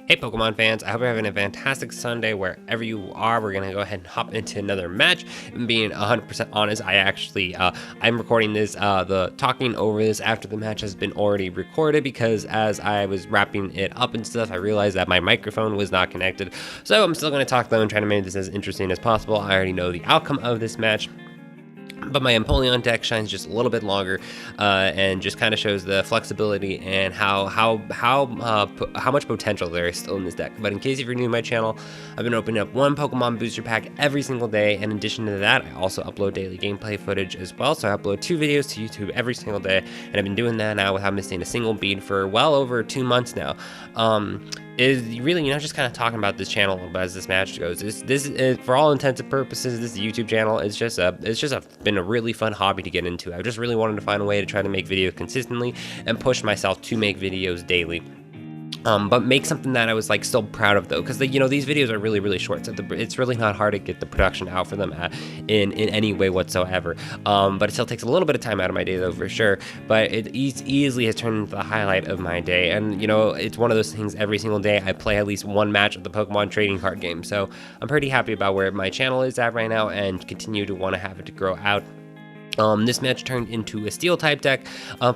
Hey Pokemon fans, I hope you're having a fantastic Sunday wherever you are. We're gonna go ahead and hop into another match. And being 100% honest, I'm recording this, the talking over this after the match has been already recorded, because as I was wrapping it up and stuff, I realized that my microphone was not connected. So I'm still gonna talk though and try to make this as interesting as possible. I already know the outcome of this match, but my Empoleon deck shines just a little bit longer, and just kind of shows the flexibility and how much potential there is still in this deck. But in case if you're new to my channel, I've been opening up one Pokemon booster pack every single day. In addition to that, I also upload daily gameplay footage as well. So I upload 2 videos to YouTube every single day, and I've been doing that now without missing a single beat for well over 2 months now. Is really, just kind of talking about this channel a little bit as this match goes. This is, for all intents and purposes, this YouTube channel is been a really fun hobby to get into. I just really wanted to find a way to try to make videos consistently and push myself to make videos daily. But make something that I was still proud of though, because these videos are really short, so it's really not hard to get the production out for them in any way whatsoever. But it still takes a little bit of time out of my day though, for sure. But it easily has turned into the highlight of my day, and it's one of those things. Every single day I play at least one match of the Pokemon trading card game, so I'm pretty happy about where my channel is at right now, and continue to want to have it to grow out. This match turned into a Steel type deck,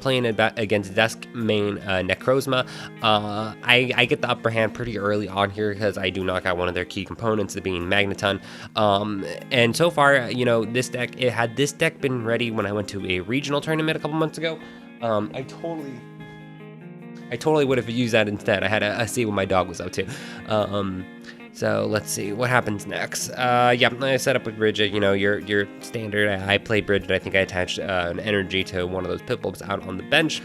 playing against Dusk main Necrozma. I get the upper hand pretty early on here because I do knock out one of their key components, the being Magneton. And so far, this deck been ready when I went to a regional tournament a couple months ago, I totally would have used that instead. I had to see what my dog was up to. So let's see what happens next. Yeah, I set up with Bridget, your standard. I played Bridget. I think I attached an energy to one of those Piplups out on the bench.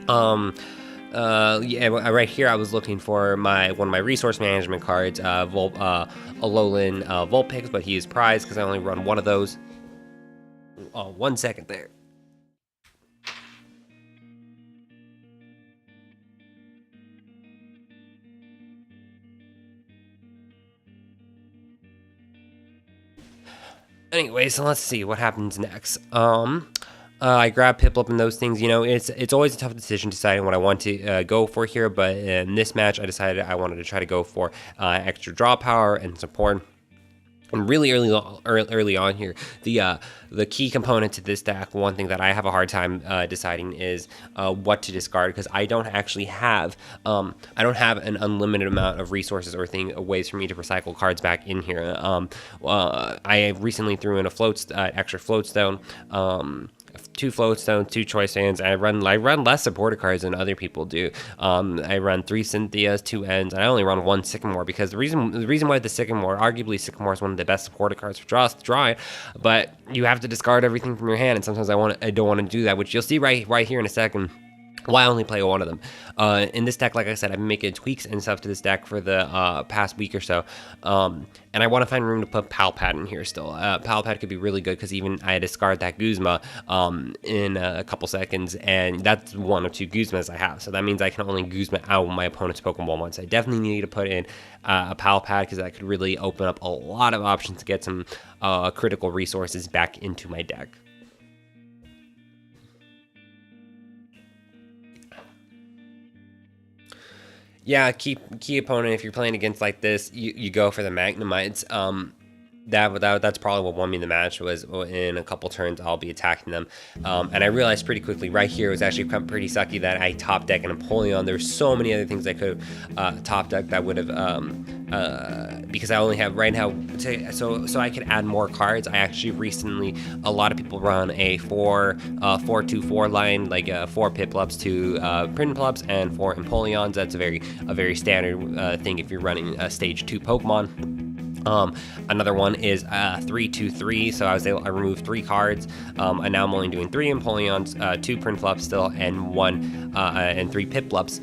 Yeah, right here I was looking for one of my resource management cards, Alolan Vulpix, but he is prized because I only run one of those. Oh, 1 second there. Anyway, so let's see what happens next. I grab Piplup and those things. It's always a tough decision deciding what I want to go for here, but in this match, I decided I wanted to try to go for extra draw power and support. And really early on here, the key component to this deck, one thing that I have a hard time deciding is what to discard, because I don't actually have an unlimited amount of resources or ways for me to recycle cards back in here. I recently threw in extra Floatstone, 2 Floatstones, 2 Choice Bands. I run less supported cards than other people do. I run 3 Cynthias, 2 Ends, and I only run 1 Sycamore, because the reason why the Sycamore, arguably Sycamore is one of the best supported cards for drawing, but you have to discard everything from your hand, and sometimes I don't want to do that, which you'll see right here in a second. Why I only play one of them. In this deck, like I said, I've been making tweaks and stuff to this deck for the past week or so. And I want to find room to put Palpad in here still. Palpad could be really good, because even I discard that Guzma in a couple seconds, and that's 1 of 2 Guzmas I have. So that means I can only Guzma out my opponent's Pokemon once. I definitely need to put in a Palpad, because that could really open up a lot of options to get some critical resources back into my deck. Yeah, key opponent. If you're playing against like this, you go for the Magnemites. That's probably what won me the match. Was in a couple turns I'll be attacking them, and I realized pretty quickly right here it was actually pretty sucky that I top deck an Empoleon. There's so many other things I could have top deck that would have because I only have right now so I could add more cards. I actually recently, a lot of people run a 4-2-4 line, like 4 Piplups, 2 Prinplups, and 4 Empoleons. That's a very standard thing if you're running stage 2 Pokemon. Another one is 3-2-3, so I removed 3 cards, and now I'm only doing 3 Empoleons, 2 Prinplups still, and 3 Piplups,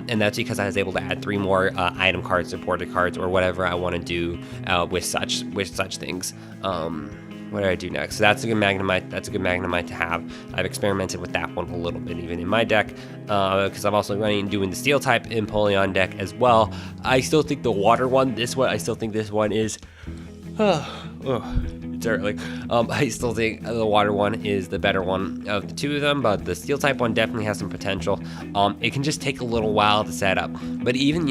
and that's because I was able to add 3 more item cards, supported cards, or whatever I want to do with such things. What did I do next? So that's a good Magnemite to have. I've experimented with that one a little bit even in my deck, because I'm also doing the Steel type Empoleon deck as well. I still think the water one, this one is it's early. I still think the water one is the better one of the 2 of them, but the Steel type one definitely has some potential. It can just take a little while to set up, but even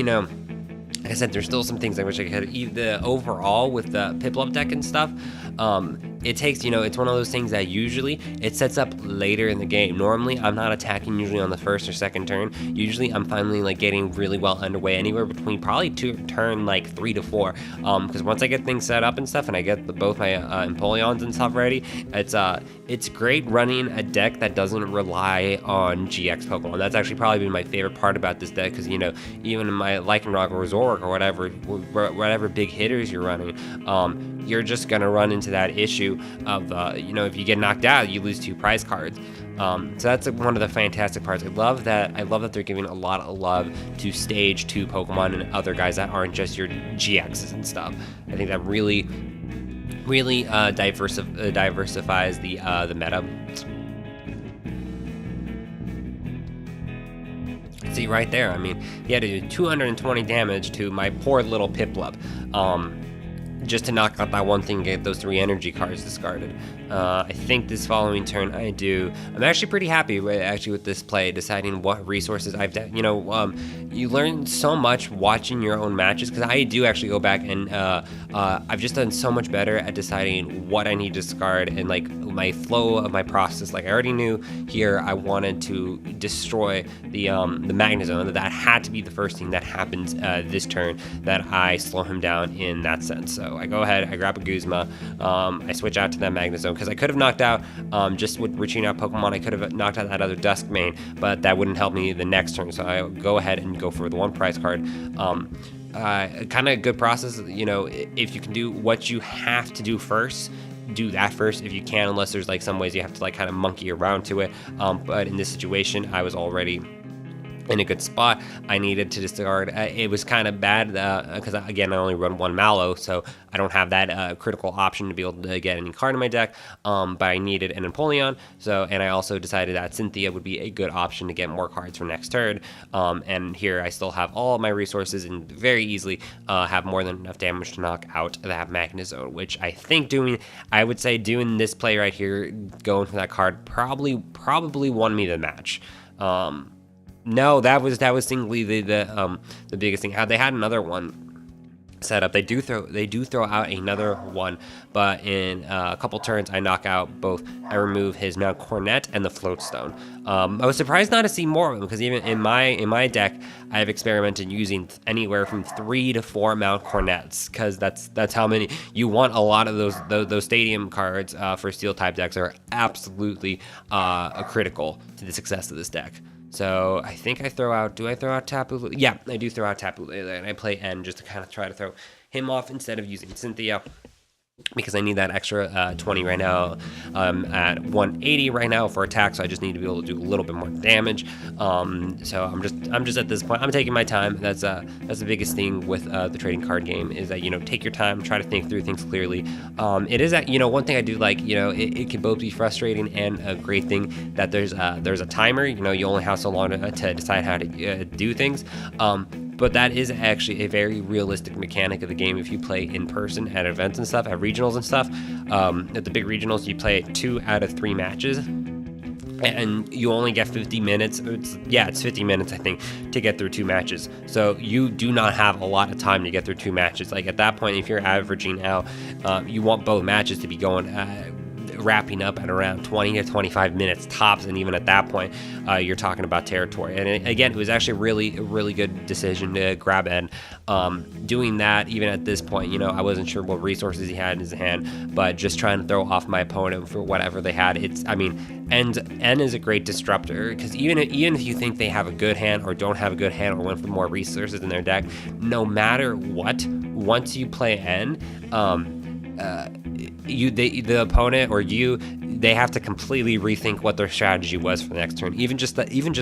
like I said, there's still some things I wish I could. The overall with the Piplup deck and stuff, it takes, it's one of those things that usually it sets up later in the game. Normally, I'm not attacking usually on the first or second turn. Usually, I'm finally like getting really well underway anywhere between probably turn like 3 to 4. Because once I get things set up and stuff, and I get both my Empoleons and stuff ready, it's great running a deck that doesn't rely on GX Pokemon. That's actually probably been my favorite part about this deck, because even in my Lycanroc or Zoroark or whatever big hitters you're running, you're just gonna run into that issue of if you get knocked out, you lose 2 prize cards. So that's one of the fantastic parts. I love that they're giving a lot of love to stage 2 Pokemon and other guys that aren't just your GXs and stuff. I think that really diversifies the meta. See right there, I mean, he had to do 220 damage to my poor little Piplup, just to knock out that one thing and get those 3 energy cards discarded. I think this following turn I'm actually pretty happy with this play, deciding what resources you learn so much watching your own matches, because I do actually go back and I've just done so much better at deciding what I need to discard and like my flow of my process. Like I already knew here I wanted to destroy the Magnezone. That had to be the first thing that happens this turn, that I slow him down in that sense. So I go ahead, I grab a Guzma, I switch out to that Magnezone, because I could have knocked out, just with reaching out Pokemon, I could have knocked out that other Dusk main, but that wouldn't help me the next turn, so I go ahead and go for the 1 prize card. Kind of a good process, if you can do what you have to do first, do that first if you can, unless there's like some ways you have to like kind of monkey around to it. But in this situation, I was already in a good spot. I needed to discard. It was kind of bad because again, I only run 1 Mallow, so I don't have that critical option to be able to get any card in my deck. But I needed an Empoleon, and I also decided that Cynthia would be a good option to get more cards for next turn. And here I still have all of my resources and very easily have more than enough damage to knock out that Magnezone, which I think I would say doing this play right here, going for that card, probably won me the match. No, that was singly the biggest thing. They had another one set up. They do throw out another one, but in a couple turns I knock out both. I remove his Mount Cornet and the Float Stone. I was surprised not to see more of them, because even in my deck I have experimented using anywhere from 3 to 4 Mount Cornets, because that's how many you want. A lot of those stadium cards for Steel type decks are absolutely critical to the success of this deck. So I think I throw out, do I throw out Tapu Lele? Yeah, I do throw out Tapu Lele, and I play N just to kind of try to throw him off instead of using Cynthia, because I need that extra 20 right now. At 180 right now for attack, so I just need to be able to do a little bit more damage. So I'm just at this point, I'm taking my time. That's the biggest thing with the trading card game, is that take your time, try to think through things clearly. It is that one thing I do like, it can both be frustrating and a great thing that there's a timer. You only have so long to decide how to do things. But that is actually a very realistic mechanic of the game if you play in person at events and stuff, at regionals and stuff. At the big regionals, you play 2 out of 3 matches, and you only get 50 minutes. It's 50 minutes, I think, to get through 2 matches. So you do not have a lot of time to get through 2 matches. Like at that point, if you're averaging out, you want both matches to be going wrapping up at around 20 to 25 minutes tops, and even at that point you're talking about territory. And again, it was actually a really good decision to grab N. Doing that, even at this point, I wasn't sure what resources he had in his hand, but just trying to throw off my opponent for whatever they had. N is a great disruptor, because even if you think they have a good hand or don't have a good hand or went for more resources in their deck, no matter what, once you play N, the opponent or they have to completely rethink what their strategy was for the next turn. Even just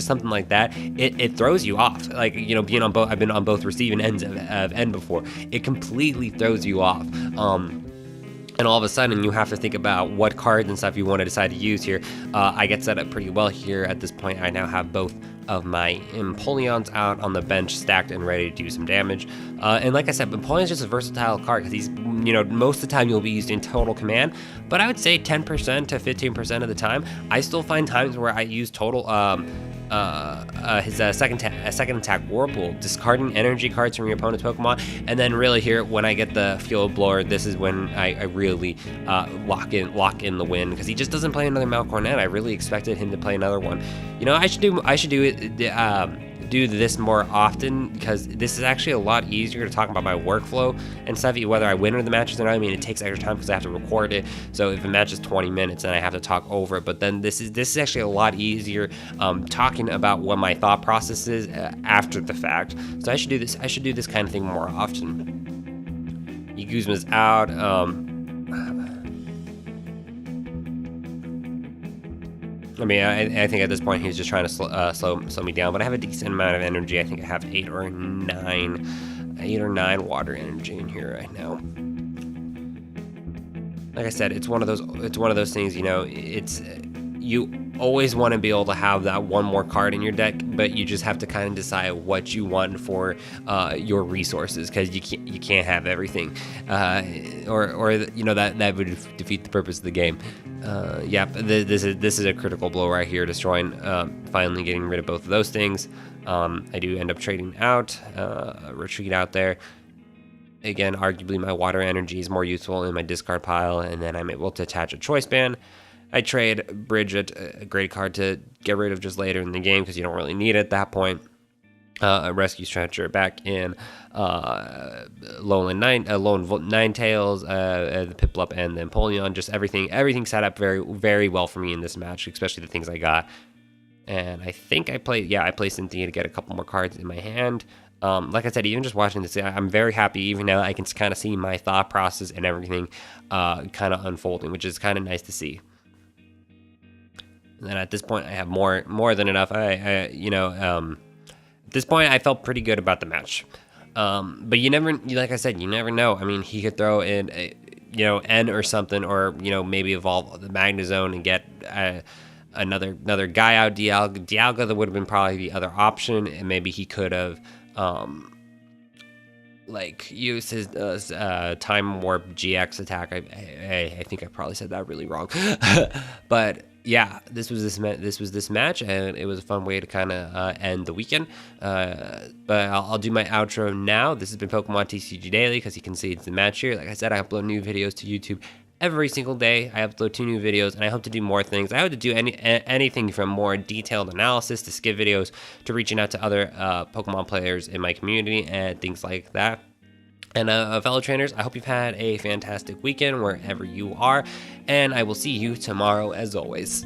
something like that, it throws you off. Like, being on both, I've been on both receiving ends of N before. It completely throws you off. And all of a sudden, you have to think about what cards and stuff you want to decide to use here. I get set up pretty well here at this point. I now have both of my Empoleons out on the bench, stacked and ready to do some damage. And like I said, Empoleon's just a versatile card, because he's, most of the time you'll be used in total command, but I would say 10% to 15% of the time, I still find times where I use total second attack Whirlpool, discarding energy cards from your opponent's Pokemon, and then really here when I get the Field Blower, this is when I really lock in the win, because he just doesn't play another Malcornet. I really expected him to play another one. You know, I should do this more often, because this is actually a lot easier to talk about my workflow and stuff, whether I win or the matches or not. I mean, it takes extra time because I have to record it, so if a match is 20 minutes and I have to talk over it, but then this is actually a lot easier talking about what my thought process is after the fact. So I should do this kind of thing more often. Yaguzma's out. I mean, I think at this point he's just trying to slow me down, but I have a decent amount of energy. I think I have 8 or 9 water energy in here right now. Like I said, it's one of those things, you know, you always want to be able to have that one more card in your deck, but you just have to kind of decide what you want for your resources, because you can't have everything, or you know, that would defeat the purpose of the game. Yeah, this is a critical blow right here, destroying, finally getting rid of both of those things. I do end up trading out, retreat out there. Again, arguably my water energy is more useful in my discard pile, and then I'm able to attach a choice band. I trade Bridget, a great card to get rid of just later in the game because you don't really need it at that point. Rescue Stretcher back in, Lone Ninetales, the Piplup, and the Empoleon. Just everything set up very, very well for me in this match, especially the things I got. And I think I played Cynthia to get a couple more cards in my hand. Like I said, even just watching this, I'm very happy, even now I can kind of see my thought process and everything kind of unfolding, which is kind of nice to see. And then at this point, I have more than enough. At this point, I felt pretty good about the match. But like I said, you never know. I mean, he could throw in N or something, or maybe evolve the Magnezone and get another guy out. Dialga that would have been probably the other option, and maybe he could have use his Time Warp GX attack. I think I probably said that really wrong, but yeah, this was this match, and it was a fun way to kind of end the weekend. But I'll do my outro now. This has been Pokemon TCG Daily, because you can see it's the match here. Like I said, I upload new videos to YouTube every single day. I upload 2 new videos, and I hope to do more things. I hope to do anything from more detailed analysis to skip videos to reaching out to other Pokemon players in my community and things like that. And fellow trainers, I hope you've had a fantastic weekend wherever you are, and I will see you tomorrow as always.